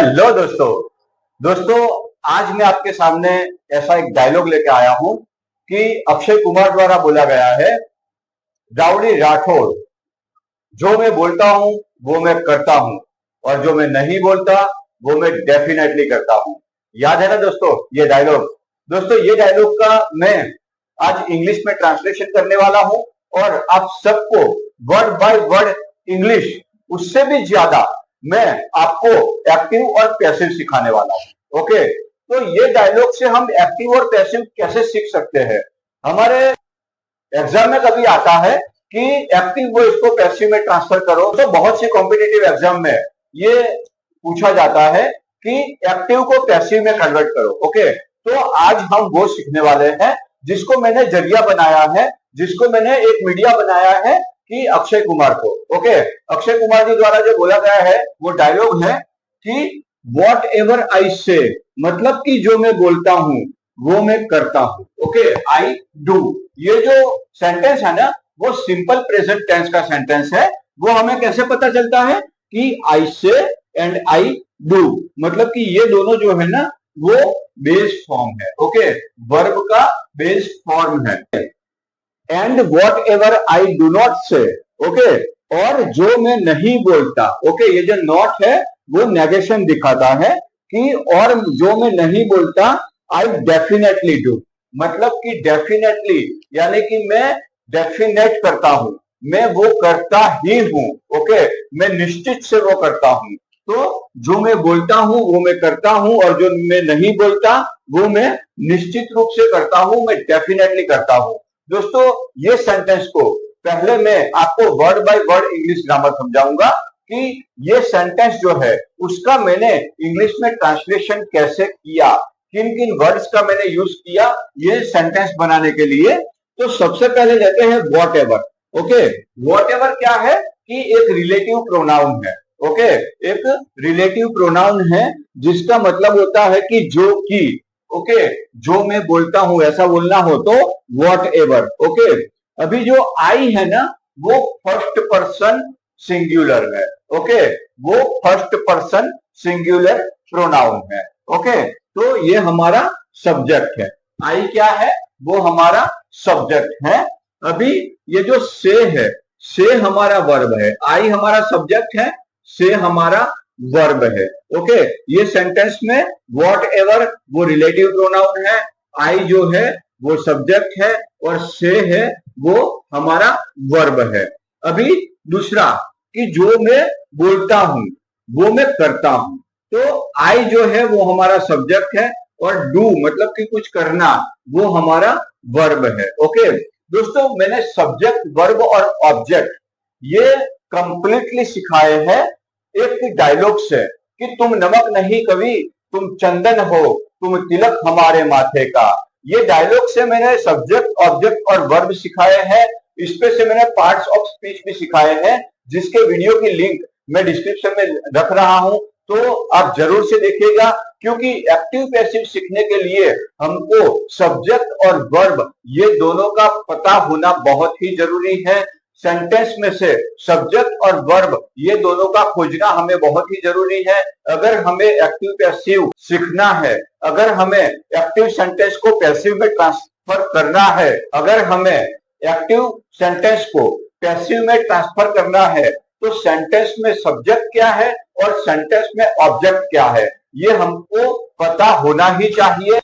Hello दोस्तों। दोस्तों, आज मैं आपके सामने ऐसा एक डायलॉग लेके आया हूं कि अक्षय कुमार द्वारा बोला गया है। राउडी राठौड़, जो मैं बोलता हूं वो मैं करता हूं, और जो मैं नहीं बोलता वो मैं डेफिनेटली करता हूं। याद है ना दोस्तों ये डायलॉग? दोस्तों, ये डायलॉग का मैं आज इंग्लिश में ट्रांसलेशन करने वाला हूं, और आप सबको वर्ड बाय वर्ड इंग्लिश, उससे भी ज्यादा मैं आपको एक्टिव और पैसिव सिखाने वाला हूं। ओके, तो ये डायलॉग से हम एक्टिव और पैसिव कैसे सीख सकते हैं? हमारे एग्जाम में कभी आता है कि एक्टिव वॉइस को पैसिव में ट्रांसफर करो, तो बहुत सी कॉम्पिटिटिव एग्जाम में ये पूछा जाता है कि एक्टिव को पैसिव में कन्वर्ट करो। ओके, तो आज हम वो सीखने वाले हैं जिसको मैंने जरिया बनाया है, जिसको मैंने एक मीडिया बनाया है कि अक्षय कुमार को। ओके, अक्षय कुमार जी द्वारा जो बोला गया है वो डायलॉग है कि वॉट एवर आई से, मतलब कि जो मैं बोलता हूं वो मैं करता हूं। ओके, आई डू, ये जो सेंटेंस है ना वो सिंपल प्रेजेंट टेंस का सेंटेंस है। वो हमें कैसे पता चलता है कि आई से एंड आई डू, मतलब कि ये दोनों जो है ना वो बेस फॉर्म है। ओके, वर्ब का बेस फॉर्म है। And what ever I do not से, ओके, और जो मैं नहीं बोलता। ओके, ये जो नॉट है वो नेगेशन दिखाता है कि और जो मैं नहीं बोलता आई डेफिनेटली डू, मतलब कि डेफिनेटली यानी कि मैं डेफिनेट करता हूं, मैं वो करता ही हूं। ओके, मैं निश्चित से वो करता हूं। तो जो मैं बोलता हूं वो मैं करता हूं, और जो मैं नहीं बोलता वो मैं निश्चित रूप से करता हूं, मैं डेफिनेटली करता हूं। दोस्तों, ये सेंटेंस को पहले मैं आपको word by word English grammar समझाऊंगा कि ये सेंटेंस जो है उसका मैंने इंग्लिश में ट्रांसलेशन कैसे किया, किन किन वर्ड्स का मैंने यूज किया ये सेंटेंस बनाने के लिए। तो सबसे पहले लेते हैं what ever. Okay, what ever क्या है कि एक रिलेटिव प्रोनाउन है। ओके, एक रिलेटिव प्रोनाउन है जिसका मतलब होता है कि जो कि। ओके, जो मैं बोलता हूं ऐसा बोलना हो तो वॉट एवर। ओके, अभी जो आई है ना वो फर्स्ट पर्सन सिंगुलर है। ओके, वो फर्स्ट पर्सन सिंगुलर प्रोनाउन है। ओके, तो ये हमारा सब्जेक्ट है। आई क्या है? वो हमारा सब्जेक्ट है। अभी ये जो से हमारा वर्ब है, आई हमारा सब्जेक्ट है, से हमारा वर्ब है। ओके, ये सेंटेंस में वॉट एवर वो रिलेटिव प्रोनाउन है, आई जो है वो सब्जेक्ट है, और से है वो हमारा वर्ब है। अभी दूसरा कि जो मैं बोलता हूं वो मैं करता हूं, तो आई जो है वो हमारा सब्जेक्ट है, और डू मतलब कि कुछ करना वो हमारा वर्ब है। ओके दोस्तों, मैंने सब्जेक्ट वर्ब और ऑब्जेक्ट ये कंप्लीटली सिखाए हैं एक डायलॉग से कि तुम नमक नहीं कवि, तुम चंदन हो, तुम तिलक हमारे माथे का। ये डायलॉग से मैंने सब्जेक्ट ऑब्जेक्ट और वर्ब सिखाए हैं। इस पे से मैंने पार्ट्स ऑफ स्पीच भी सिखाए हैं, जिसके वीडियो की लिंक मैं डिस्क्रिप्शन में रख रहा हूं, तो आप जरूर से देखिएगा। क्योंकि एक्टिव पैसिव सीखने के लिए हमको सब्जेक्ट और वर्ब ये दोनों का पता होना बहुत ही जरूरी है। सेंटेंस में से सब्जेक्ट और वर्ब ये दोनों का खोजना हमें बहुत ही जरूरी है। अगर हमें एक्टिव पैसिव सीखना है, अगर हमें एक्टिव सेंटेंस को पैसिव में ट्रांसफर करना है, अगर हमें एक्टिव सेंटेंस को पैसिव में ट्रांसफर करना है, तो सेंटेंस में सब्जेक्ट क्या है और सेंटेंस में ऑब्जेक्ट क्या है ये हमको पता होना ही चाहिए।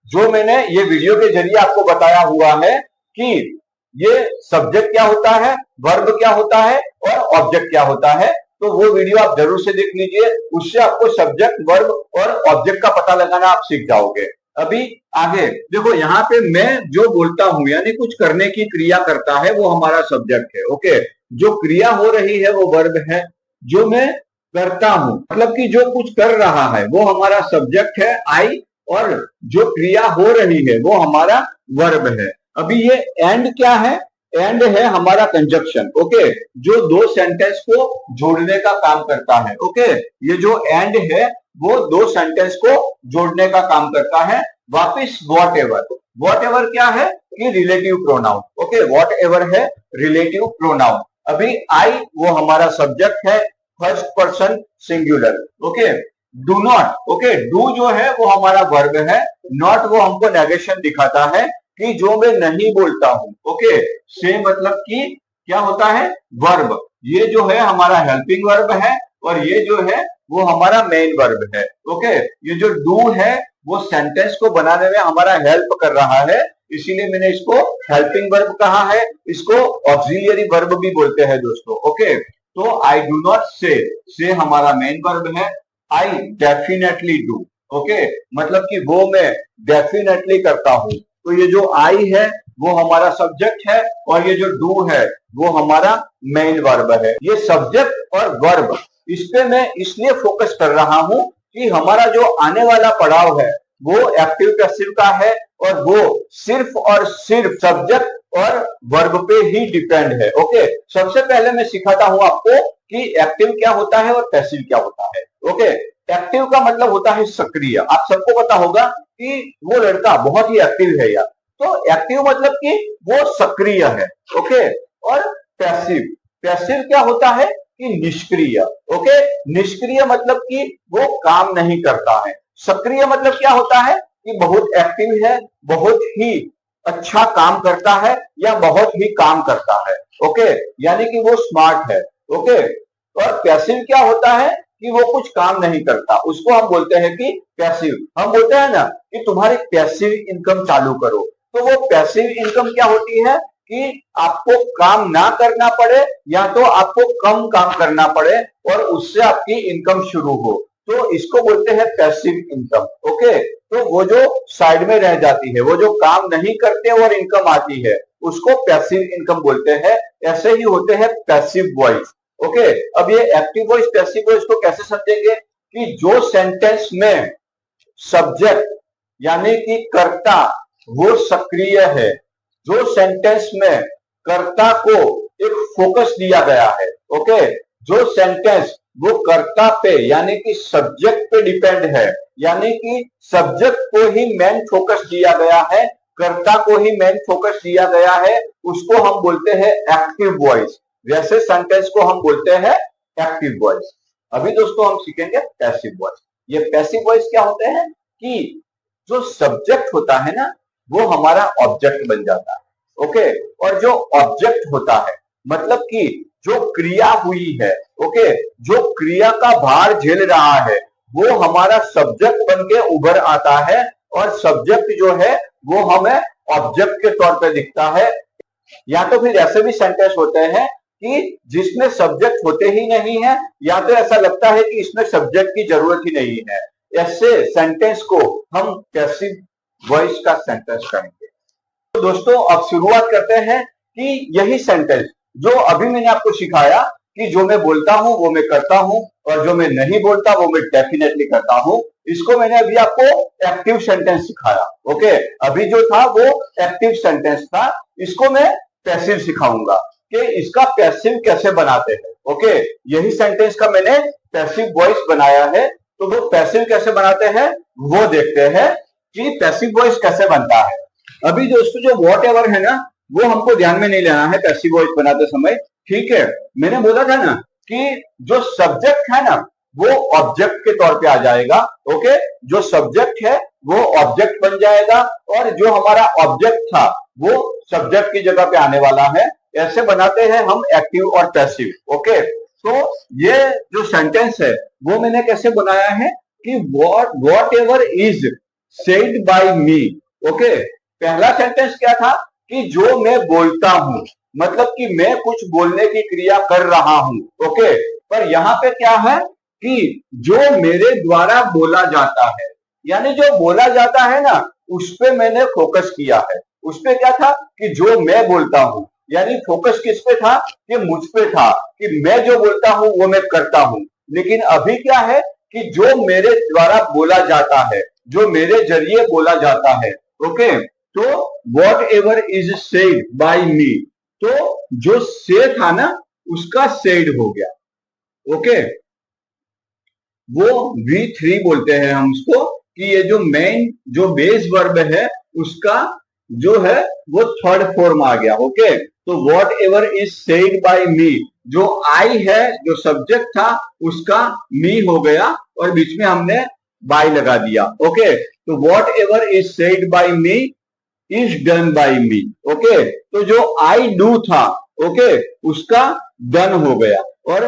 जो मैंने ये वीडियो के जरिए आपको बताया हुआ है कि ये सब्जेक्ट क्या होता है, वर्ब क्या होता है और ऑब्जेक्ट क्या होता है, तो वो वीडियो आप जरूर से देख लीजिए। उससे आपको सब्जेक्ट वर्ब और ऑब्जेक्ट का पता लगाना आप सीख जाओगे। अभी आगे देखो, यहाँ पे मैं जो बोलता हूं यानी कुछ करने की क्रिया करता है वो हमारा सब्जेक्ट है। ओके, जो क्रिया हो रही है वो वर्ब है। जो मैं करता हूं मतलब कि जो कुछ कर रहा है वो हमारा सब्जेक्ट है आई, और जो क्रिया हो रही है वो हमारा वर्ब है। अभी ये एंड क्या है? एंड है हमारा कंजक्शन। ओके, जो दो सेंटेंस को जोड़ने का काम करता है। ओके, ये जो एंड है वो दो सेंटेंस को जोड़ने का काम करता है। वापिस वॉट एवर, वॉट एवर क्या है कि relative pronoun. Okay, what ever है रिलेटिव प्रोनाउन। अभी आई वो हमारा सब्जेक्ट है, first person singular. Okay, do not, okay, do जो है वो हमारा वर्ब है, नॉट वो हमको नेगेशन दिखाता है कि जो मैं नहीं बोलता हूं, ओके। से मतलब कि क्या होता है, वर्ब। ये जो है हमारा हेल्पिंग वर्ब है और ये जो है वो हमारा मेन वर्ब है, ओके। ये जो डू है वो सेंटेंस को बनाने में हमारा हेल्प कर रहा है, इसीलिए मैंने इसको हेल्पिंग वर्ब कहा है। इसको ऑक्सिलियरी वर्ब भी बोलते हैं दोस्तों, ओके। तो आई डू नॉट से हमारा मेन वर्ब है। आई डेफिनेटली डू, ओके, मतलब कि वो मैं डेफिनेटली करता हूं। तो ये जो आई है वो हमारा सब्जेक्ट है और ये जो डू है वो हमारा मेन वर्ब है। ये सब्जेक्ट और वर्ब, इस पे मैं इसलिए फोकस कर रहा हूं कि हमारा जो आने वाला पड़ाव है वो एक्टिव पैसिव का है और वो सिर्फ और सिर्फ सब्जेक्ट और वर्ब पे ही डिपेंड है, ओके। सबसे पहले मैं सिखाता हूं आपको कि एक्टिव क्या होता है और पैसिव क्या होता है, ओके। एक्टिव का मतलब होता है सक्रिय। आप सबको पता होगा कि वो लड़का बहुत ही एक्टिव है यार, तो एक्टिव मतलब कि वो सक्रिय है, ओके। और पैसिव, पैसिव क्या होता है कि निष्क्रिय, ओके। निष्क्रिय मतलब कि वो काम नहीं करता है। सक्रिय मतलब क्या होता है कि बहुत एक्टिव है, बहुत ही अच्छा काम करता है या बहुत ही काम करता है, ओके, यानी कि वो स्मार्ट है, ओके। और पैसिव क्या होता है कि वो कुछ काम नहीं करता, उसको हम बोलते हैं कि पैसिव। हम बोलते हैं ना कि तुम्हारी पैसिव इनकम चालू करो, तो वो पैसिव इनकम क्या होती है कि आपको काम ना करना पड़े या तो आपको कम काम करना पड़े और उससे आपकी इनकम शुरू हो, तो इसको बोलते हैं पैसिव इनकम, ओके। तो वो जो साइड में रह जाती है, वो जो काम नहीं करते और इनकम आती है, उसको पैसिव इनकम बोलते हैं। ऐसे ही होते हैं पैसिव वॉइस, ओके। अब ये एक्टिव वॉइस पैसिव वॉइस को कैसे समझेंगे कि जो सेंटेंस में सब्जेक्ट यानी कि कर्ता वो सक्रिय है, जो सेंटेंस में कर्ता को एक फोकस दिया गया है, ओके, जो सेंटेंस वो कर्ता पे यानी कि सब्जेक्ट पे डिपेंड है, यानी कि सब्जेक्ट को ही मेन फोकस दिया गया है, कर्ता को ही मेन फोकस दिया गया है, उसको हम बोलते हैं एक्टिव वॉइस। वैसे सेंटेंस को हम बोलते हैं एक्टिव वॉइस। अभी दोस्तों हम सीखेंगे पैसिव वॉइस। ये पैसिव वॉइस क्या होते हैं कि जो सब्जेक्ट होता है ना वो हमारा ऑब्जेक्ट बन जाता है, ओके। और जो ऑब्जेक्ट होता है मतलब कि जो क्रिया हुई है, ओके, जो क्रिया का भार झेल रहा है वो हमारा सब्जेक्ट बन के उभर आता है और सब्जेक्ट जो है वो हमें ऑब्जेक्ट के तौर पे दिखता है। या तो फिर ऐसे भी सेंटेंस होते हैं कि जिसमें सब्जेक्ट होते ही नहीं है, या तो ऐसा लगता है कि इसमें सब्जेक्ट की जरूरत ही नहीं है। ऐसे सेंटेंस को हम पैसिव वॉइस का सेंटेंस कहेंगे। तो दोस्तों अब शुरुआत करते हैं कि यही सेंटेंस जो अभी मैंने आपको सिखाया कि जो मैं बोलता हूं वो मैं करता हूं और जो मैं नहीं बोलता वो मैं डेफिनेटली करता हूं, इसको मैंने अभी आपको एक्टिव सेंटेंस सिखाया, ओके। अभी जो था वो एक्टिव सेंटेंस था, इसको मैं पैसिव सिखाऊंगा कि इसका पैसिव कैसे बनाते हैं, ओके। यही सेंटेंस का मैंने पैसिव वॉइस बनाया है, तो वो पैसिव कैसे बनाते हैं वो देखते हैं कि पैसिव वॉइस कैसे बनता है। अभी दोस्तों जो वॉट एवर है ना वो हमको ध्यान में नहीं लेना है पैसिव वॉइस बनाते समय, ठीक है। मैंने बोला था ना कि जो सब्जेक्ट है ना वो ऑब्जेक्ट के तौर पे आ जाएगा, ओके। जो सब्जेक्ट है वो ऑब्जेक्ट बन जाएगा और जो हमारा ऑब्जेक्ट था वो सब्जेक्ट की जगह पे आने वाला है। ऐसे बनाते हैं हम एक्टिव और पैसिव, ओके। तो ये जो सेंटेंस है वो मैंने कैसे बनाया है कि what ever is said by me, okay. पहला सेंटेंस क्या था कि जो मैं बोलता हूं, मतलब कि मैं कुछ बोलने की क्रिया कर रहा हूं, ओके। पर यहां पे क्या है कि जो मेरे द्वारा बोला जाता है, यानी जो बोला जाता है ना उस पे मैंने फोकस किया है। उस पे क्या था कि जो मैं बोलता हूं, यानी फोकस किस पे था कि मुझ पे था कि मैं जो बोलता हूं वो मैं करता हूं। लेकिन अभी क्या है कि जो मेरे द्वारा बोला जाता है, जो मेरे जरिए बोला जाता है, ओके। तो whatever is said by me, तो जो से था ना उसका सेड हो गया, ओके। वो V3 बोलते हैं हम उसको कि ये जो मेन जो बेस वर्ब है उसका जो है वो थर्ड फॉर्म आ गया, ओके। तो whatever is said by me, जो आई है जो सब्जेक्ट था उसका मी हो गया और बीच में हमने बाय लगा दिया। ओके, तो whatever is said by me is done by me. Okay, तो जो आई डू था ओके उसका डन हो गया और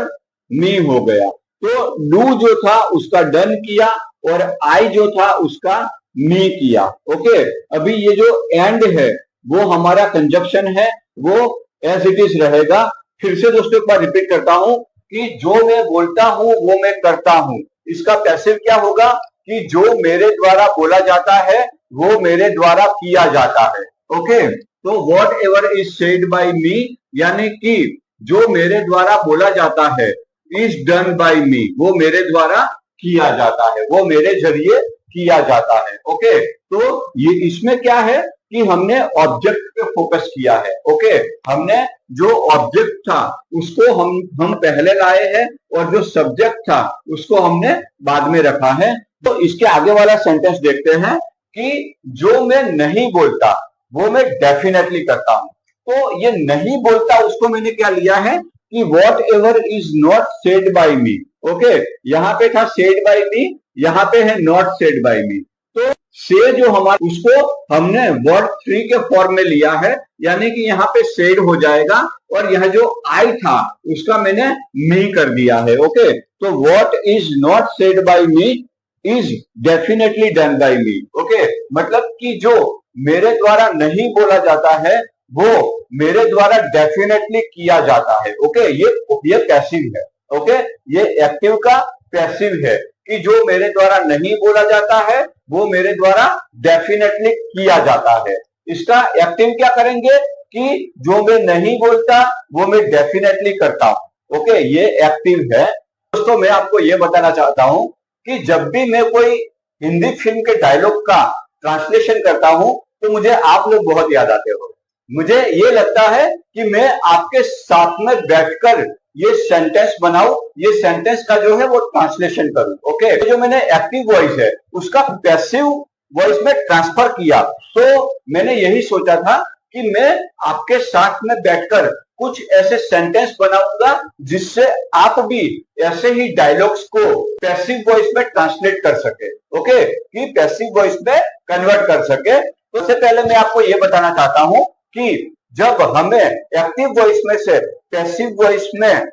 मी हो गया। तो डू जो था उसका डन किया और आई जो था उसका मी किया। ओके, अभी ये जो एंड है वो हमारा कंजक्शन है, वो एज इट इज रहेगा। फिर से दोस्तों एक बार रिपीट करता हूं कि जो मैं बोलता हूं वो मैं करता हूं, इसका पैसिव क्या होगा कि जो मेरे द्वारा बोला जाता है वो मेरे द्वारा किया जाता है। ओके, तो whatever is said by me यानी कि जो मेरे द्वारा बोला जाता है इज डन बाय मी, वो मेरे द्वारा किया जाता है, वो मेरे जरिए किया जाता है। ओके, तो ये इसमें क्या है कि हमने ऑब्जेक्ट पे फोकस किया है। ओके, हमने जो ऑब्जेक्ट था उसको हम पहले लाए हैं और जो सब्जेक्ट था उसको हमने बाद में रखा है। तो इसके आगे वाला सेंटेंस देखते हैं कि जो मैं नहीं बोलता वो मैं डेफिनेटली करता हूं। तो ये नहीं बोलता उसको मैंने क्या लिया है कि what ever is not said by me. Okay, यहां पे था सेड बाय मी, यहां पे है नॉट सेड बाय मी। तो से जो हमारा उसको हमने वर्ड थ्री के फॉर्म में लिया है, यानी कि यहाँ पे सेड हो जाएगा और यह जो आई था उसका मैंने मी कर दिया है। ओके, तो what is not said by me is definitely done by me. Okay, मतलब कि जो मेरे द्वारा नहीं बोला जाता है वो मेरे द्वारा डेफिनेटली किया जाता है। ओके, ये पैसिव है। ओके, ये एक्टिव का पैसिव है कि जो मेरे द्वारा नहीं बोला जाता है वो मेरे द्वारा डेफिनेटली किया जाता है। इसका एक्टिव क्या करेंगे कि जो मैं नहीं बोलता वो मैं डेफिनेटली करता हूं। ओके, ये एक्टिव है। दोस्तों मैं आपको ये बताना चाहता हूं कि जब भी मैं कोई हिंदी फिल्म के डायलॉग का ट्रांसलेशन करता हूं तो मुझे आप लोग बहुत याद आते हो। मुझे ये लगता है कि मैं आपके साथ में बैठकर ये सेंटेंस बनाऊं, ये सेंटेंस का जो है वो ट्रांसलेशन करूं। ओके, जो मैंने एक्टिव वॉइस है उसका पैसिव वॉइस में ट्रांसफर किया, तो मैंने यही सोचा था कि मैं आपके साथ में बैठकर कुछ ऐसे सेंटेंस बनाऊंगा जिससे आप भी ऐसे ही डायलॉग्स को पैसिव वॉइस में ट्रांसलेट कर सके। ओके, कि पैसिव वॉइस में कन्वर्ट कर सके। तो सबसे पहले मैं आपको ये बताना चाहता हूं कि जब हमें एक्टिव वॉइस में से पैसिव वॉइस में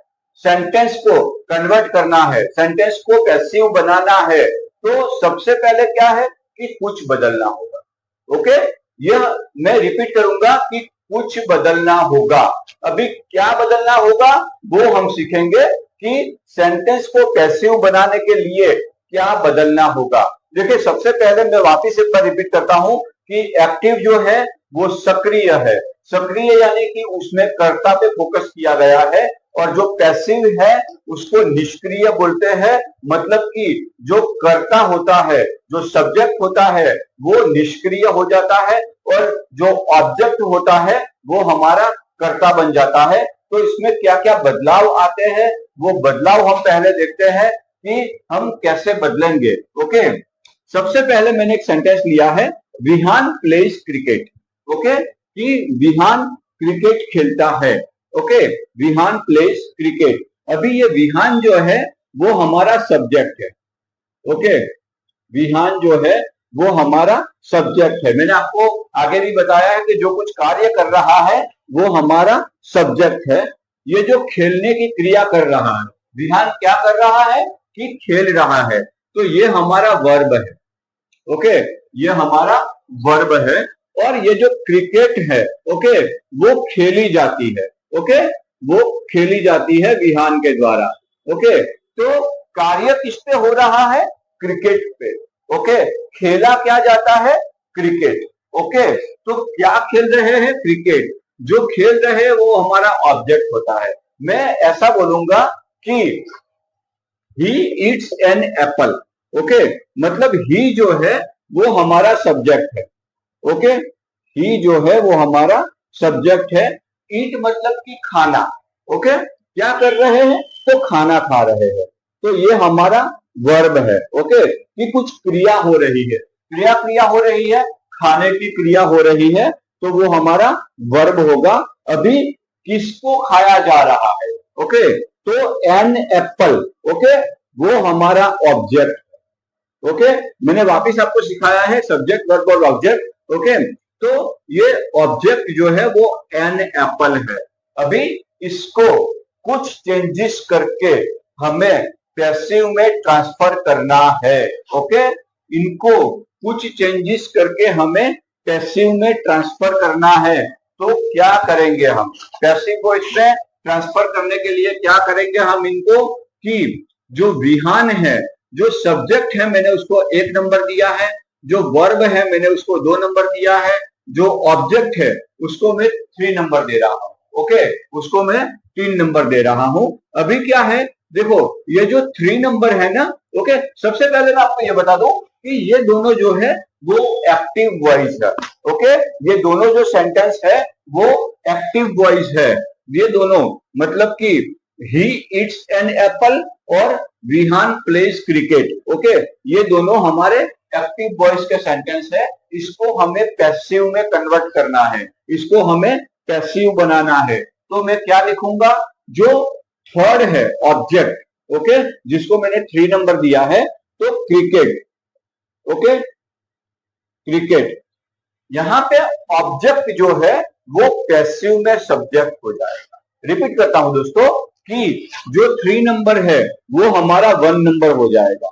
सेंटेंस को कन्वर्ट करना है, सेंटेंस को पैसिव बनाना है, तो सबसे पहले क्या है कि कुछ बदलना होगा। ओके, यह मैं रिपीट करूंगा कि कुछ बदलना होगा। अभी क्या बदलना होगा वो हम सीखेंगे कि सेंटेंस को पैसिव बनाने के लिए क्या बदलना होगा। देखिए, सबसे पहले मैं वापस एक बार रिपीट करता हूं कि एक्टिव जो है वो सक्रिय है। सक्रिय यानी कि उसमें कर्ता पे फोकस किया गया है, और जो पैसिव है उसको निष्क्रिय बोलते हैं। मतलब कि जो कर्ता होता है, जो सब्जेक्ट होता है वो निष्क्रिय हो जाता है और जो ऑब्जेक्ट होता है वो हमारा कर्ता बन जाता है। तो इसमें क्या क्या बदलाव आते हैं वो बदलाव हम पहले देखते हैं कि हम कैसे बदलेंगे। ओके, सबसे पहले मैंने एक सेंटेंस लिया है, विहान प्लेज क्रिकेट। ओके, कि विहान क्रिकेट खेलता है। Okay, Vihan plays cricket. अभी ये विहान जो है वो हमारा सब्जेक्ट है। ओके, विहान जो है वो हमारा सब्जेक्ट है। मैंने आपको आगे भी बताया है कि जो कुछ कार्य कर रहा है वो हमारा सब्जेक्ट है। ये जो खेलने की क्रिया कर रहा है, विहान क्या कर रहा है कि खेल रहा है, तो ये हमारा वर्ब है। ओके, ये हमारा वर्ब है। और ये जो क्रिकेट है ओके वो खेली जाती है। ओके, वो खेली जाती है विहान के द्वारा। ओके, तो कार्य किस पे हो रहा है? क्रिकेट पे। ओके, खेला क्या जाता है? क्रिकेट। ओके, तो क्या खेल रहे हैं? क्रिकेट। जो खेल रहे हैं वो हमारा ऑब्जेक्ट होता है। मैं ऐसा बोलूंगा कि he eats an apple. Okay, मतलब ही जो है वो हमारा सब्जेक्ट है। ओके, ही जो है वो हमारा सब्जेक्ट है। ईट मतलब कि खाना। ओके, क्या कर रहे हैं? तो खाना खा रहे हैं। तो ये हमारा वर्ब है। ओके, कि कुछ क्रिया हो रही है, क्रिया हो रही है, खाने की क्रिया हो रही है, तो वो हमारा वर्ब होगा। अभी किसको खाया जा रहा है। ओके, तो एन एप्पल, ओके, वो हमारा ऑब्जेक्ट। ओके, मैंने वापिस आपको सिखाया है सब्जेक्ट वर्ब और ऑब्जेक्ट। ओके, तो ये ऑब्जेक्ट जो है वो एन एप्पल है। अभी इसको कुछ चेंजेस करके हमें पैसिव में ट्रांसफर करना है। ओके, इनको कुछ चेंजेस करके हमें पैसिव में ट्रांसफर करना है। तो क्या करेंगे हम पैसिव को इसमें ट्रांसफर करने के लिए? क्या करेंगे हम इनको कि जो विहान है, जो सब्जेक्ट है मैंने उसको 1 नंबर दिया है, जो वर्ब है मैंने उसको 2 नंबर दिया है, जो ऑब्जेक्ट है उसको मैं 3 नंबर दे रहा हूं। ओके, उसको मैं 3 नंबर दे रहा हूं। अभी क्या है, देखो ये जो 3 नंबर है ना, ओके, सबसे पहले मैं आपको ये बता दूं कि ये दोनों जो है वो एक्टिव वॉइस है। ओके, ये दोनों जो सेंटेंस है वो एक्टिव वॉइस है। ये दोनों मतलब कि ही ईट्स एन एप्पल और विहान प्लेज क्रिकेट। ओके, ये दोनों हमारे एक्टिव वॉइस के सेंटेंस है। इसको हमें पैसिव में कन्वर्ट करना है, इसको हमें पैसिव बनाना है। तो मैं क्या लिखूंगा, जो थर्ड है ऑब्जेक्ट, ओके, जिसको मैंने 3 नंबर दिया है, तो क्रिकेट। ओके, क्रिकेट, यहां पे ऑब्जेक्ट जो है वो पैसिव में सब्जेक्ट हो जाएगा। रिपीट करता हूं दोस्तों कि जो 3 नंबर है वो हमारा 1 नंबर हो जाएगा।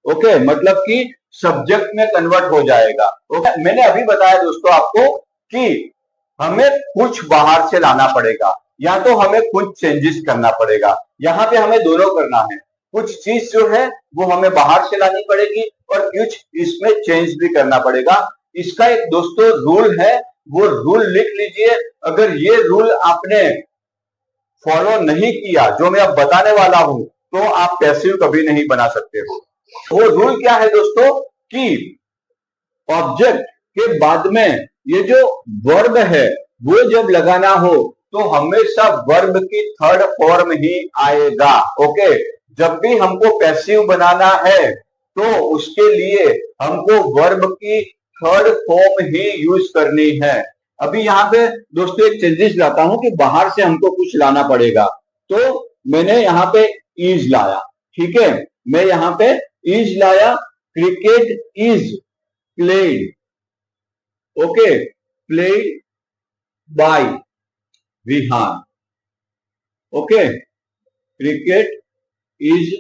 ओके, मतलब कि सब्जेक्ट में कन्वर्ट हो जाएगा। ओके, मैंने अभी बताया दोस्तों आपको कि हमें कुछ बाहर से लाना पड़ेगा, या तो हमें कुछ चेंजेस करना पड़ेगा। यहां पे हमें दोनों करना है, कुछ चीज जो है वो हमें बाहर से लानी पड़ेगी और कुछ इसमें चेंज भी करना पड़ेगा। इसका एक दोस्तों रूल है, वो रूल लिख लीजिए। अगर ये रूल आपने फॉलो नहीं किया जो मैं अब बताने वाला हूं, तो आप पैसिव कभी नहीं बना सकते हो। वो रूल क्या है दोस्तों कि ऑब्जेक्ट के बाद में ये जो वर्ब है वो जब लगाना हो तो हमेशा वर्ब की थर्ड फॉर्म ही आएगा। ओके, जब भी हमको पैसिव बनाना है तो उसके लिए हमको वर्ब की थर्ड फॉर्म ही यूज करनी है। अभी यहाँ पे दोस्तों एक चेंजेस लाता हूं कि बाहर से हमको कुछ लाना पड़ेगा। तो मैंने यहाँ पे इज लाया, ठीक है, मैं यहाँ पे इज लाया। Cricket is played, okay, played by Vihan. Okay, cricket is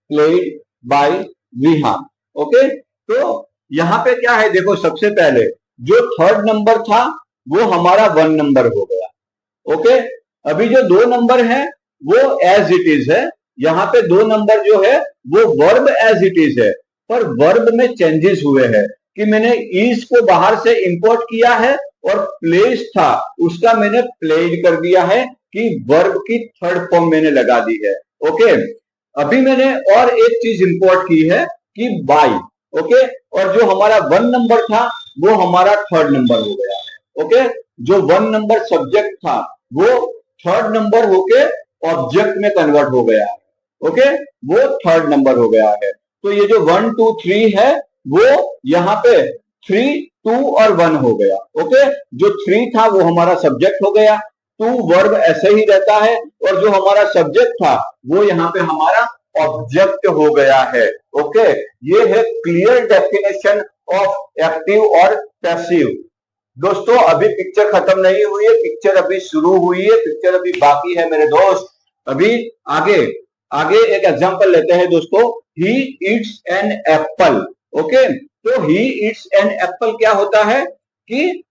played by Vihan. Okay, तो यहां पे क्या है, देखो सबसे पहले जो थर्ड नंबर था वो हमारा 1 नंबर हो गया। ओके, अभी जो 2 नंबर है वो एज इट इज है। यहाँ पे 2 नंबर जो है वो वर्ब एज इट इज है, पर वर्ब में चेंजेस हुए हैं कि मैंने इज को बाहर से इंपोर्ट किया है और प्लेस था उसका मैंने प्लेड कर दिया है कि वर्ब की थर्ड फॉर्म मैंने लगा दी है। ओके, अभी मैंने और एक चीज इंपोर्ट की है कि बाय। ओके, और जो हमारा 1 नंबर था वो हमारा थर्ड नंबर हो गया है। ओके, जो 1 नंबर सब्जेक्ट था वो थर्ड नंबर होके ऑब्जेक्ट में कन्वर्ट हो गया है। ओके, वो थर्ड नंबर हो गया है। तो ये जो 1 2 3 है वो यहाँ पे 3 2 और 1 हो गया। ओके, जो 3 था वो हमारा सब्जेक्ट हो गया, 2 वर्ब ऐसे ही रहता है, और जो हमारा सब्जेक्ट था वो यहाँ पे हमारा ऑब्जेक्ट हो गया है। ओके, ये है क्लियर डेफिनेशन ऑफ एक्टिव और पैसिव। दोस्तों अभी पिक्चर खत्म नहीं हुई है, पिक्चर अभी शुरू हुई है, पिक्चर अभी बाकी है मेरे दोस्त। अभी आगे आगे एक एग्जांपल लेते हैं दोस्तों, he eats an apple. Okay, तो ही ईट्स एन एप्पल क्या होता है कि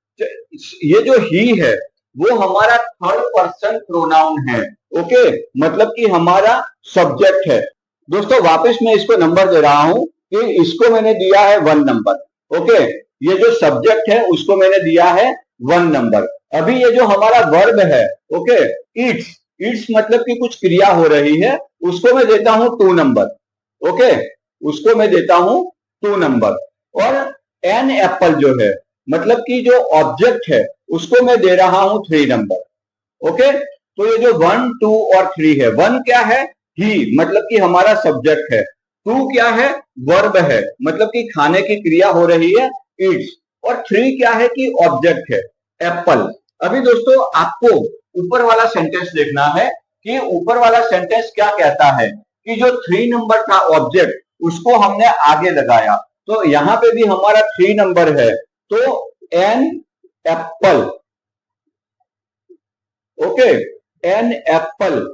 ये जो ही है वो हमारा थर्ड पर्सन प्रोनाउन है। ओके, मतलब कि हमारा सब्जेक्ट है। दोस्तों वापस मैं इसको नंबर दे रहा हूं कि इसको मैंने दिया है 1 नंबर। ओके, ये जो सब्जेक्ट है उसको मैंने दिया है 1 नंबर। अभी ये जो हमारा वर्ब है, ओके, ईट्स, ईट्स मतलब कि कुछ क्रिया हो रही है, उसको मैं देता हूं 2 नंबर। ओके, उसको मैं देता हूं 2 नंबर। और एन एप्पल जो है मतलब कि जो ऑब्जेक्ट है उसको मैं दे रहा हूं 3 नंबर। ओके, तो ये जो 1 2 और 3 है, 1 क्या है, ही मतलब कि हमारा सब्जेक्ट है, 2 क्या है, वर्ब है मतलब कि खाने की क्रिया हो रही है, ईट्स, और 3 क्या है कि ऑब्जेक्ट है, एप्पल। अभी दोस्तों आपको ऊपर वाला सेंटेंस देखना है कि ऊपर वाला सेंटेंस क्या कहता है कि जो 3 नंबर था ऑब्जेक्ट उसको हमने आगे लगाया, तो यहां पे भी हमारा 3 नंबर है, तो an apple, okay, an apple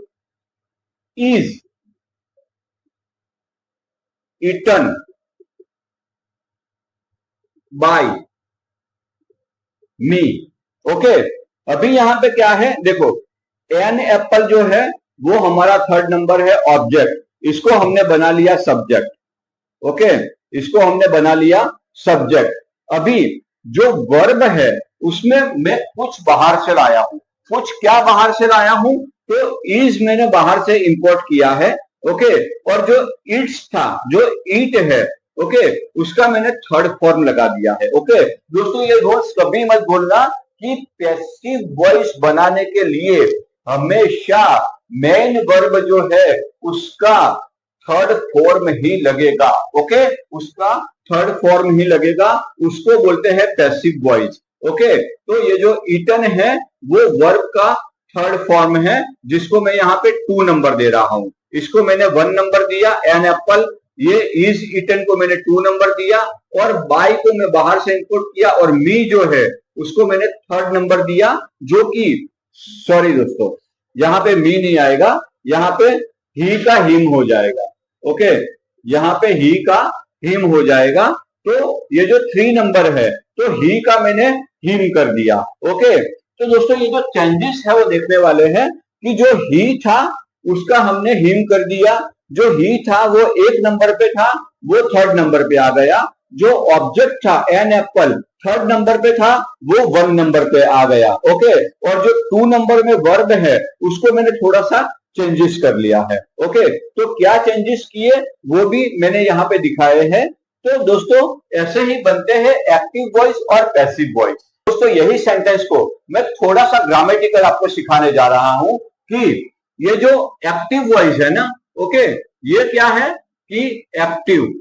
is eaten by me, okay. अभी यहां पे क्या है देखो, एन एप्पल जो है वो हमारा 3rd नंबर है ऑब्जेक्ट, इसको हमने बना लिया सब्जेक्ट, ओके, इसको हमने बना लिया सब्जेक्ट। अभी जो वर्ब है उसमें मैं कुछ बाहर से लाया हूं, कुछ क्या बाहर से लाया हूं, तो इज मैंने बाहर से इंपोर्ट किया है, ओके, और जो इट्स था, जो ईट है, ओके, उसका मैंने 3rd फॉर्म लगा दिया है, ओके। दोस्तों ये रोज कभी मत बोलना कि पैसिव वॉइस बनाने के लिए हमेशा मेन वर्ब जो है उसका 3rd फॉर्म ही लगेगा, ओके, उसका 3rd फॉर्म ही लगेगा, उसको बोलते हैं पैसिव वॉइस, ओके। तो ये जो ईटन है वो वर्ब का 3rd फॉर्म है, जिसको मैं यहाँ पे 2 नंबर दे रहा हूं, इसको मैंने 1 नंबर दिया एन एप्पल, ये इज ईटन को मैंने 2 नंबर दिया, और बाय को मैं बाहर से इंपोर्ट किया, और मी जो है उसको मैंने 3rd नंबर दिया, जो कि सॉरी दोस्तों यहाँ पे मी नहीं आएगा, यहाँ पे ही का हिम हो जाएगा, ओके, यहाँ पे ही का हिम हो जाएगा। तो ये जो 3 नंबर है तो ही का मैंने हिम कर दिया, ओके। तो दोस्तों ये जो चेंजेस है वो देखने वाले हैं कि जो ही था उसका हमने हिम कर दिया, जो ही था वो 1 नंबर पे था वो 3rd नंबर पे आ गया, जो ऑब्जेक्ट था एन एप्पल 3rd नंबर पे था वो 1 नंबर पे आ गया, ओके। और जो 2 नंबर में वर्ब है उसको मैंने थोड़ा सा चेंजेस कर लिया है, ओके। तो क्या चेंजेस किए वो भी मैंने यहाँ पे दिखाए हैं। तो दोस्तों ऐसे ही बनते हैं एक्टिव वॉइस और पैसिव वॉइस। दोस्तों यही सेंटेंस को मैं थोड़ा सा ग्रामेटिकल आपको सिखाने जा रहा हूं कि ये जो एक्टिव वॉइस है ना, ओके, ये क्या है कि एक्टिव,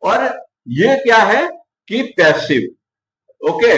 और ये क्या है कि पैसिव, ओके,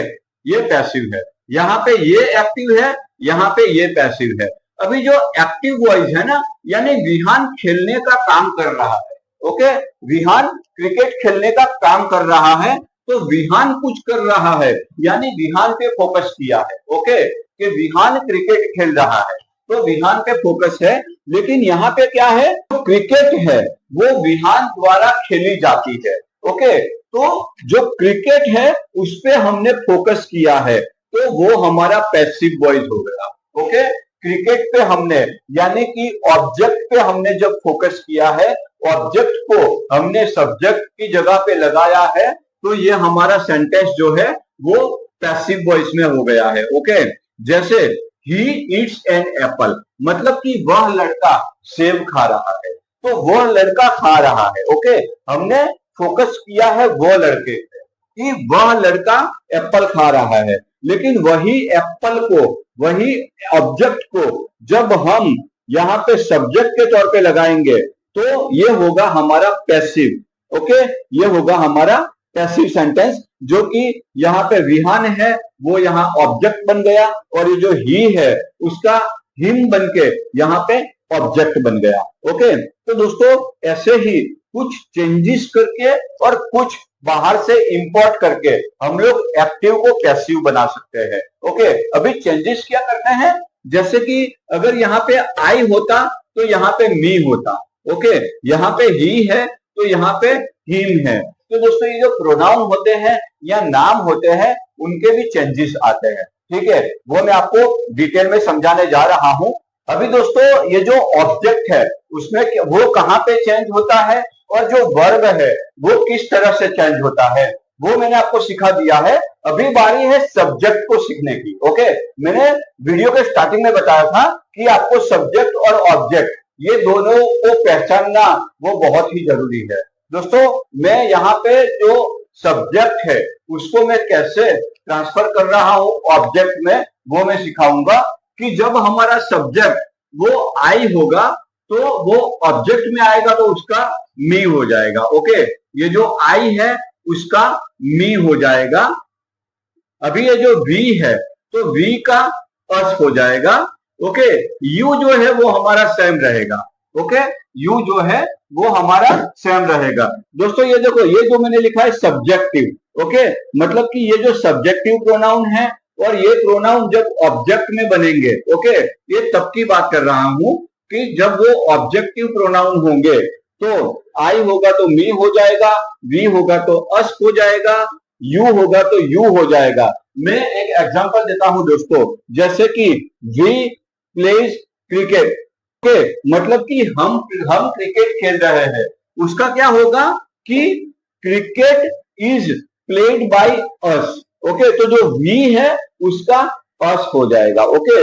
ये पैसिव है, यहाँ पे ये एक्टिव है, यहाँ पे ये पैसिव है। अभी जो एक्टिव वॉइस है ना, यानी विहान खेलने का काम कर रहा है, ओके, विहान क्रिकेट खेलने का काम कर रहा है, तो विहान कुछ कर रहा है यानी विहान पे फोकस किया है, ओके, कि विहान क्रिकेट खेल रहा है तो विहान पे फोकस है। लेकिन यहाँ पे क्या है, तो क्रिकेट है वो विहान द्वारा खेली जाती है, ओके, तो जो क्रिकेट है उस पे हमने फोकस किया है तो वो हमारा पैसिव वॉइस हो गया, ओके। क्रिकेट पे हमने यानी कि ऑब्जेक्ट पे हमने जब फोकस किया है, ऑब्जेक्ट को हमने सब्जेक्ट की जगह पे लगाया है, तो ये हमारा सेंटेंस जो है वो पैसिव वॉइस में हो गया है, ओके। जैसे ही ईट्स एन एप्पल, मतलब कि वह लड़का सेब खा रहा है, तो वह लड़का खा रहा है, ओके, हमने फोकस किया है वो लड़के पे कि वह लड़का एप्पल खा रहा है। लेकिन वही एप्पल को, वही ऑब्जेक्ट को जब हम यहाँ पे सब्जेक्ट के तौर पे लगाएंगे तो ये होगा हमारा पैसिव, ओके, ये होगा हमारा पैसिव सेंटेंस, जो कि यहाँ पे विहान है वो यहाँ ऑब्जेक्ट बन गया, और ये जो ही है उसका हिम बन के यहाँ पे ऑब्जेक्ट बन गया, ओके। तो दोस्तों ऐसे ही कुछ चेंजेस करके और कुछ बाहर से इंपोर्ट करके हम लोग एक्टिव को पैसिव बना सकते हैं, ओके। अभी चेंजेस क्या करते हैं, जैसे कि अगर यहाँ पे आई होता तो यहाँ पे मी होता, ओके, यहाँ पे ही है तो यहाँ पे हिम है। तो दोस्तों ये जो प्रोनाउन होते हैं या नाम होते हैं उनके भी चेंजेस आते हैं, ठीक है, वो मैं आपको डिटेल में समझाने जा रहा हूं। अभी दोस्तों ये जो ऑब्जेक्ट है उसमें वो कहाँ पे चेंज होता है, और जो वर्ब है वो किस तरह से चेंज होता है वो मैंने आपको सिखा दिया है। अभी बारी है सब्जेक्ट को सीखने की, ओके। मैंने वीडियो के स्टार्टिंग में बताया था कि आपको सब्जेक्ट और ऑब्जेक्ट ये दोनों को पहचानना वो बहुत ही जरूरी है। दोस्तों मैं यहाँ पे जो सब्जेक्ट है उसको मैं कैसे ट्रांसफर कर रहा हूं ऑब्जेक्ट में, वो मैं सिखाऊंगा कि जब हमारा सब्जेक्ट वो आई होगा तो वो ऑब्जेक्ट में आएगा तो उसका मी हो जाएगा, ओके, ये जो आई है उसका मी हो जाएगा। अभी ये जो वी है तो वी का अस हो जाएगा, ओके, यू जो है वो हमारा सेम रहेगा। ओके, यू जो है वो हमारा सेम रहेगा। दोस्तों ये देखो, ये जो मैंने लिखा है सब्जेक्टिव। ओके, मतलब कि ये जो सब्जेक्टिव प्रोनाउन है और ये प्रोनाउन जब ऑब्जेक्ट में बनेंगे, ओके, ये तब की बात कर रहा हूं कि जब वो ऑब्जेक्टिव प्रोनाउन होंगे तो आई होगा तो मी हो जाएगा, वी होगा तो अस हो जाएगा, यू होगा तो यू हो जाएगा। मैं एक एग्जांपल देता हूं दोस्तों, जैसे कि वी प्लेज क्रिकेट। ओके, मतलब कि हम क्रिकेट खेल रहे हैं, उसका क्या होगा कि cricket is played by us. Okay, तो जो वी है उसका अस हो जाएगा। ओके,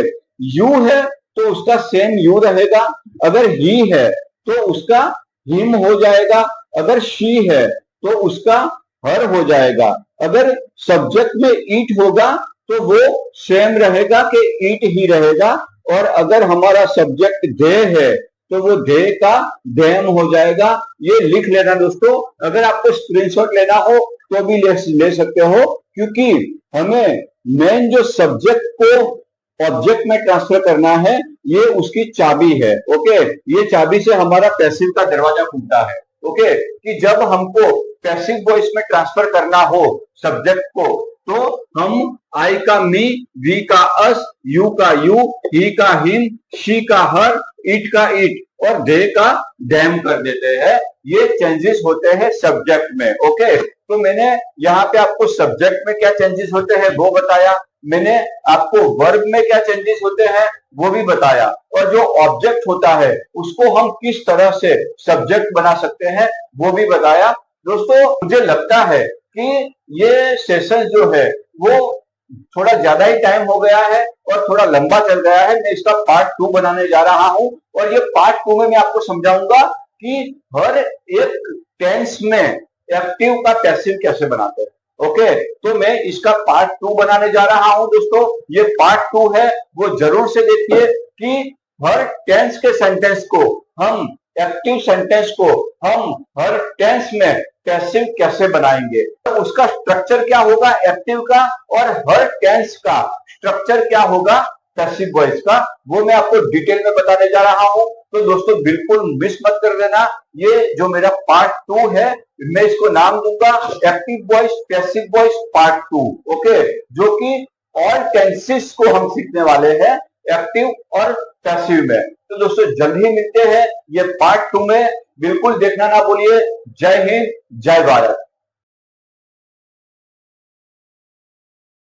यू है तो उसका सेम यू रहेगा, अगर ही है तो उसका हिम हो जाएगा, अगर शी है तो उसका हर हो जाएगा, अगर सब्जेक्ट में ईट होगा तो वो सेम रहेगा कि ईट ही रहेगा, और अगर हमारा सब्जेक्ट दे है तो वो दे का देम हो जाएगा। ये लिख लेना दोस्तों, अगर आपको स्क्रीनशॉट लेना हो तो भी ले सकते हो, क्योंकि हमें मेन जो सब्जेक्ट को ऑब्जेक्ट में ट्रांसफर करना है ये उसकी चाबी है। ओके, ये चाबी से हमारा पैसिव का दरवाजा खुलता है। ओके, कि जब हमको पैसिव वॉइस में ट्रांसफर करना हो सब्जेक्ट को, तो हम आई का मी, वी का अस, यू का यू, ही का हिम, शी का हर, इट का इट और दे का डैम कर देते हैं। ये चेंजेस होते हैं सब्जेक्ट में। ओके, तो मैंने यहाँ पे आपको सब्जेक्ट में क्या चेंजेस होते हैं वो बताया, मैंने आपको वर्ब में क्या चेंजेस होते हैं वो भी बताया, और जो ऑब्जेक्ट होता है उसको हम किस तरह से सब्जेक्ट बना सकते हैं वो भी बताया। दोस्तों मुझे लगता है कि ये सेशन जो है वो थोड़ा ज्यादा ही टाइम हो गया है और थोड़ा लंबा चल गया है। मैं इसका पार्ट 2 बनाने जा रहा हूं, और ये पार्ट 2 में मैं आपको समझाऊंगा कि हर एक टेंस में एक्टिव का पैसिव कैसे बनाते हैं। ओके, तो मैं इसका पार्ट 2 बनाने जा रहा हूं दोस्तों। ये पार्ट 2 है, वो जरूर से देखिए कि हर टेंस के सेंटेंस को हम, एक्टिव सेंटेंस को हम हर टेंस में पैसिव कैसे बनाएंगे, तो उसका स्ट्रक्चर क्या होगा एक्टिव का, और हर टेंस का स्ट्रक्चर क्या होगा पैसिव वॉइस का, वो मैं आपको डिटेल में बताने जा रहा हूं। तो दोस्तों बिल्कुल मिस मत कर देना। ये जो मेरा पार्ट 2 है, मैं इसको नाम दूंगा active voice passive voice part 2। Okay, जो कि ऑल टेंसेस को हम सीखने वाले हैं एक्टिव और पैसिव में। तो दोस्तों जल्द ही मिलते हैं ये पार्ट 2 में, बिल्कुल देखना ना भूलिए। जय हिंद, जय भारत।